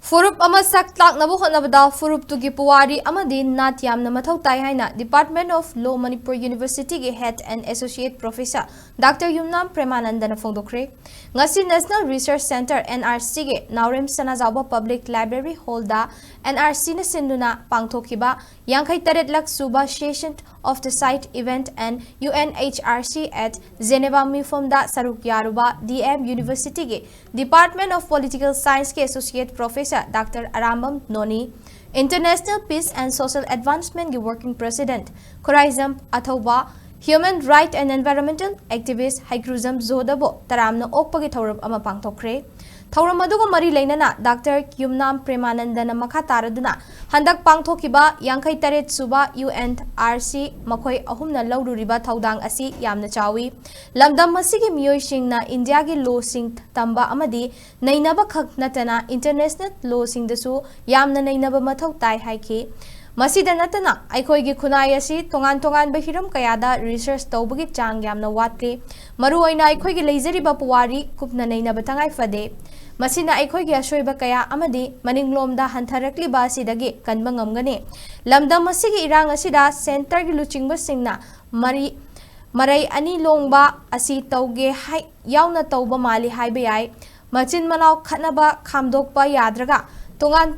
Phurup ama saktaknaba hotnabada furup tugi puwari amadi naat yamna mathau tai haina Department of Law Manipur University ge Head and Associate Professor Dr Y Premananda na phongdokkhre ngasi National Research Center NRC ge Naurem Sanajawba Public Library Hall da NRC na sinduna pangthokiba Eikhoi taret lak suba session of the site event and UNHRC at Geneva Mifom da saruk yaruba DM University ge Department of Political Science ke Associate Professor Dr. Arambam Noni, International Peace and Social Advancement ki Working President, Khoraizam Athauba, Human Right and Environmental Activist Haikruzam Zodabo, Taramna Okpagi Thaurup ama pangtokkhre. Thauram aduga mari leinana Dr. Y Premananda na makha taraduna handak pangthokiba Eikhoi taret suba UNHRC makhoi ahumna laururiba thaudang asi yamna chawi lamdam masigi miyoisingna India gi law sing tamba amadi nainaba khak natana international law sing dasu yamna nainaba mathau tai haiki masida natana Eikhoi gi khunai asi tongan bahiram kayada research tawbagi chang yamna watke maru oina Eikhoi gi leijariba puwari kupna nainaba tangai fade Masina Eikhoi gi asoiba kaya amadi maninglomda hantharakliba asidagi kanba ngamgani lamdam masigi irang asida center gi luchingba singna marai ani longba asi tauge hai yauna tauba mali haiba yai machin manau khatnaba khamdokpa yadraga tongan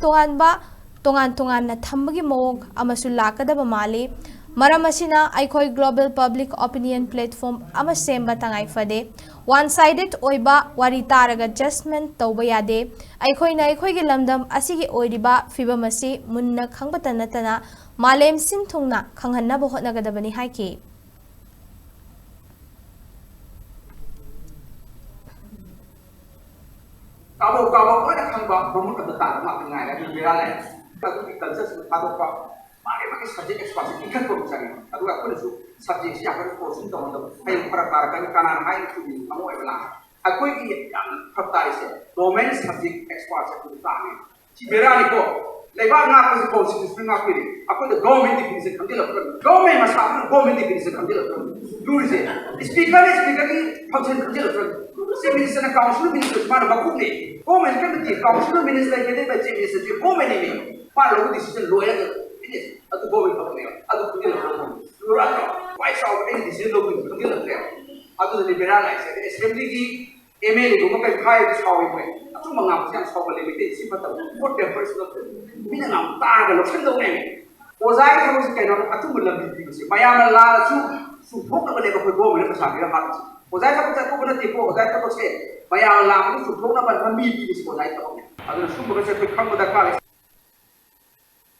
na thambagi mog amasu lakadaba mali maram asina Eikhoi global public opinion platform ama semba tangai fade one-sided oiba wari taraga judgment tauba yade Eikhoi na Eikhoi gi lamdam asigi oiriba fibam asi munna khangbata natana malem sinthungna khanghanna bo hotnagadabani haiki kabo oina khangba promote ka ta ma ngai la bi ra le ka tu ki culture su ta ko mari subject expansion ikan ko sari adu aku su subject siapa ko sun to ndo hay para kan kanan hay tu ni amo e bla aku ki yang phaptai se domain subject expansion tu ta ni ci bera ni ko leba nga ko su nga ko ni aku the government definition kan dilo government masa government definition kan dilo dulu se speaker ki function kan dilo se minister na council minister mana bakuk ni government kan di council minister ke de bache minister ji government ni pa lo decision lo ya Atu government pagkakaya, atu pagkakaya lang Lurato, why sa any decision lo kung pagkakaya lang Atu liberalize, assembly ki MLA kung mapagkaya sa kawin ko Atu mga siyang sa kawin limited, si Pataw, for the first look Minanang taga, loksan daw ngayon Ozay ka mo si kayo, atu malamit dito siya Mayaman la, supok na ba niya kapag government na pasabi na hatos Ozay ka po sa po na tipo, ozay ka po siya Mayaman la, supok na ba na mili dito siya Ozay ka po niya Atu na supok na siya, pagkakang madakali